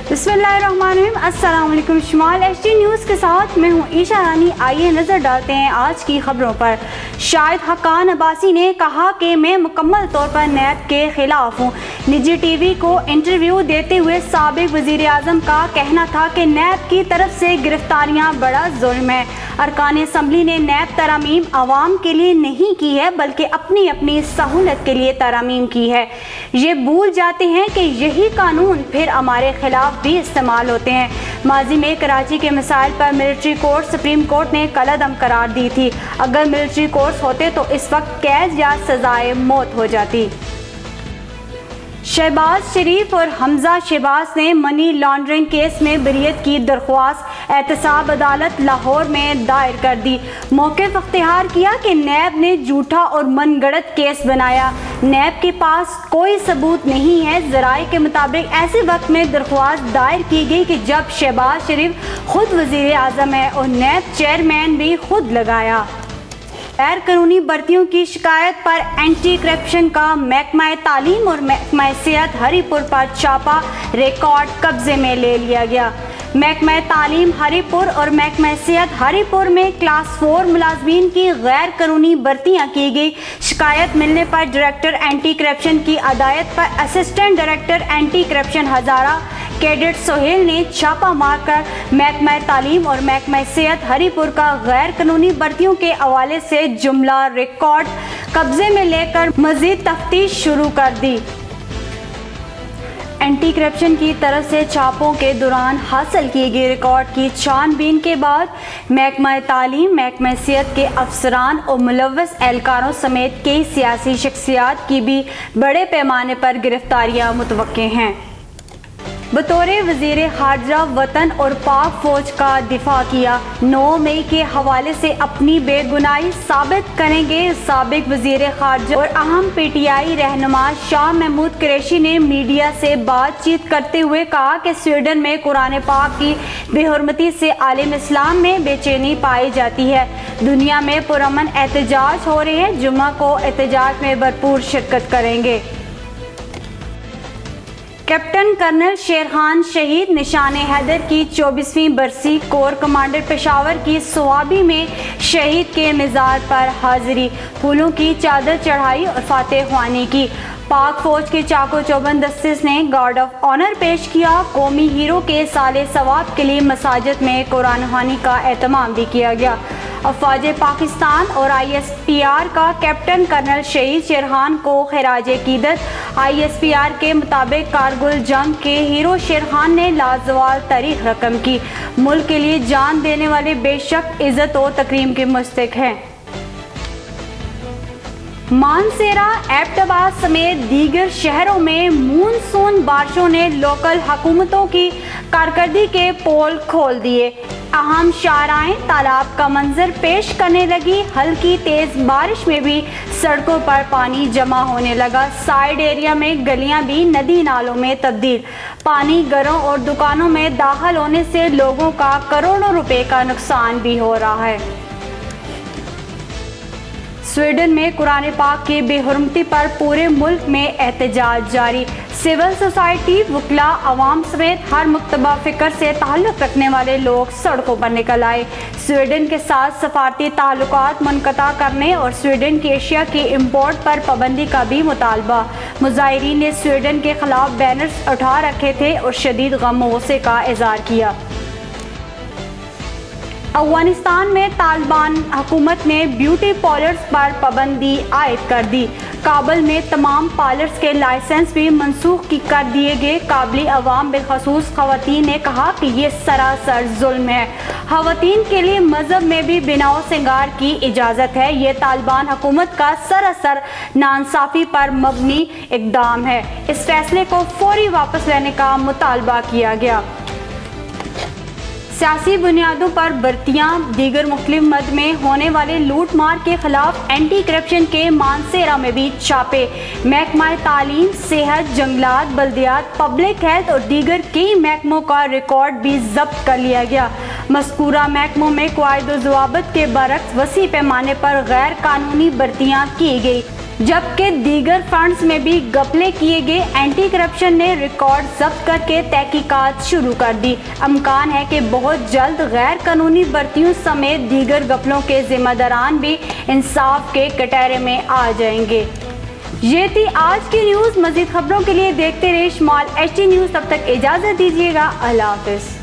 बिस्मिल्लाहिर्रहमानिर्रहीम। अस्सलाम वालेकुम। शुमाल HD न्यूज़ के साथ मैं हूँ ईशा रानी। आइए नज़र डालते हैं आज की खबरों पर। शाहिद हक्कान अब्बासी ने कहा कि मैं मुकम्मल तौर पर नैब के खिलाफ हूँ। निजी टीवी को इंटरव्यू देते हुए साबिक वज़ीर आज़म का कहना था कि नैब की तरफ से गिरफ्तारियाँ बड़ा जुल्म है। अरकान असम्बली ने नैब तरामीम आवाम के लिए नहीं की है बल्कि अपनी अपनी सहूलत के लिए तरामीम की है। ये भूल जाते हैं कि यही कानून फिर हमारे खिलाफ भी इस्तेमाल होते हैं। माजी में कराची के मसाइल पर मिलिट्री कोर्ट सुप्रीम कोर्ट ने कलअदम करार दी थी। अगर मिलिट्री कोर्ट्स होते तो इस वक्त कैद या सजाए मौत हो जाती। शहबाज शरीफ और हमजा शहबाज ने मनी लॉन्ड्रिंग केस में बरीयत की दरख्वास्त एहतसाब अदालत लाहौर में दायर कर दी। मौक़िफ़ इख्तियार किया कि नैब ने झूठा और मनगढ़ंत केस बनाया। नैब के पास कोई सबूत नहीं है। ज़राए के मुताबिक ऐसे वक्त में दरख्वास्त दायर की गई कि जब शहबाज शरीफ खुद वज़ीर आज़म है और नैब चेयरमैन भी खुद लगाया। गैर कानूनी भर्तियों की शिकायत पर एंटी करप्शन का महकमा तालीम और महकमा सेहत हरीपुर पर छापा रिकॉर्ड कब्जे में ले लिया गया। महकमा तालीम हरीपुर और महकमा सेहत हरीपुर में क्लास 4 मुलाजमीन की गैर कानूनी भर्तियाँ की गई। शिकायत मिलने पर डायरेक्टर एंटी करप्शन की हदायत पर असिस्टेंट डायरेक्टर एंटी करप्शन हजारा कैडेट सोहेल ने छापा मारकर महकमा तालीम और महकमा सेहत हरीपुर का गैर कानूनी भर्तियों के हवाले से जुमला रिकॉर्ड कब्जे में लेकर मजीद तफ्तीश शुरू कर दी। एंटी करप्शन की तरफ से छापों के दौरान हासिल किए गए रिकॉर्ड की छानबीन के बाद महकमा तालीम महकमा सेहत के अफसरान और मुलव्वस एहलकारों समेत कई सियासी शख्सियात की भी बड़े पैमाने पर गिरफ्तारियां मुतवक्के हैं। बतौर वज़ीर ख़ारजा वतन और पाक फ़ौज का दिफा किया। 9 मई के हवाले से अपनी बेगुनाही साबित करेंगे। साबिक वज़ीर ख़ारजा और अहम PTI रहनुमा शाह महमूद कुरैशी ने मीडिया से बातचीत करते हुए कहा कि स्वीडन में कुरान पाक की बेहुरमती से आलम इस्लाम में बेचैनी पाई जाती है। दुनिया में पुरअमन एहतजाज हो रहे हैं। जुम्मा को एहतजाज में भरपूर शिरकत करेंगे। कैप्टन कर्नल शेर खान शहीद निशान हैदर की 24वीं बरसी कोर कमांडर पेशावर की स्वाबी में शहीद के मज़ार पर हाजिरी, फूलों की चादर चढ़ाई और फातह ख्वानी की। पाक फौज के चाको चौबंद दस्ते ने गार्ड ऑफ ऑनर पेश किया। कौमी हीरो के साले सवाब के लिए मसाजिद में कुरान ख्वानी का एहतमाम भी किया गया। अफवाज पाकिस्तान और ISPR का कैप्टन कर्नल शहीद शेर खान को खिराज अकीदत। ISPR के मुताबिक कारगिल जंग के हीरो शेर खान ने लाजवाब तारीख रकम की। मुल्क के लिए जान देने वाले बेशक इज्जत और तकरीम के मुस्तहिक हैं। मानसेरा एबटाबाद समेत दीगर शहरों में मानसून बारिशों ने लोकल हुकूमतों की कारकर्दगी के पोल खोल दिए। अहम शाहराएं तालाब का मंजर पेश करने लगी। हल्की तेज बारिश में भी सड़कों पर पानी जमा होने लगा। साइड एरिया में गलियां भी नदी नालों में तब्दील। पानी घरों और दुकानों में दाखिल होने से लोगों का करोड़ों रुपए का नुकसान भी हो रहा है। स्वीडन में कुरान पाक की बेहुरमती पर पूरे मुल्क में एहतजाज जारी। सिविल सोसाइटी, वकला, अवाम समेत हर मुक्तबा फिक्र से ताल्लुक़ रखने वाले लोग सड़कों पर निकल आए। स्वीडन के साथ सफारती ताल्लुकात मुनक़ता करने और स्वीडन की एशिया की इम्पोर्ट पर पाबंदी का भी मुतालबा। मुज़ाहिरीन ने स्वीडन के खिलाफ बैनर्स उठा रखे थे और शदीद गम और गुस्से का इज़हार किया। अफगानिस्तान में तालिबान हुकूमत ने ब्यूटी पार्लर्स पर पाबंदी आयद कर दी। काबुल में तमाम पार्लर्स के लाइसेंस भी मनसूख कर दिए गए। काबुली अवाम बिलखसूस खवातीन ने कहा कि ये सरासर जुल्म है। खवातीन के लिए मजहब में भी बिनाव सिंगार की इजाज़त है। ये तालिबान हुकूमत का सरासर नाइंसाफ़ी पर मबनी इक़दाम है। इस फैसले को फौरी वापस लेने का मुतालबा किया गया। सियासी बुनियादों पर भर्तियाँ, दीगर मुख्तलिफ मद में होने वाले लूट मार के खिलाफ एंटी करप्शन के मानसेरा में भी छापे। महकमा तालीम, सेहत, जंगलात, बल्दियात, पब्लिक हेल्थ और दीगर कई महकमों का रिकॉर्ड भी जब्त कर लिया गया। मज़कूरा महकमों में क़वाइद व ज़वाबित के बरक्स वसी पैमाने पर गैर कानूनी भर्तियाँ की गई। जबकि दीगर फंड्स में भी घपले किए गए। एंटी करप्शन ने रिकॉर्ड जब्त करके तहकीकात शुरू कर दी। इम्कान है कि बहुत जल्द गैर कानूनी भर्तियों समेत दीगर घपलों के जिम्मेदारान भी इंसाफ के कटहरे में आ जाएंगे। ये थी आज की न्यूज़। मज़ीद खबरों के लिए देखते रहिए स्मॉल HD न्यूज़। तब तक इजाज़त दीजिएगा। अल्लाह हाफ़िज़।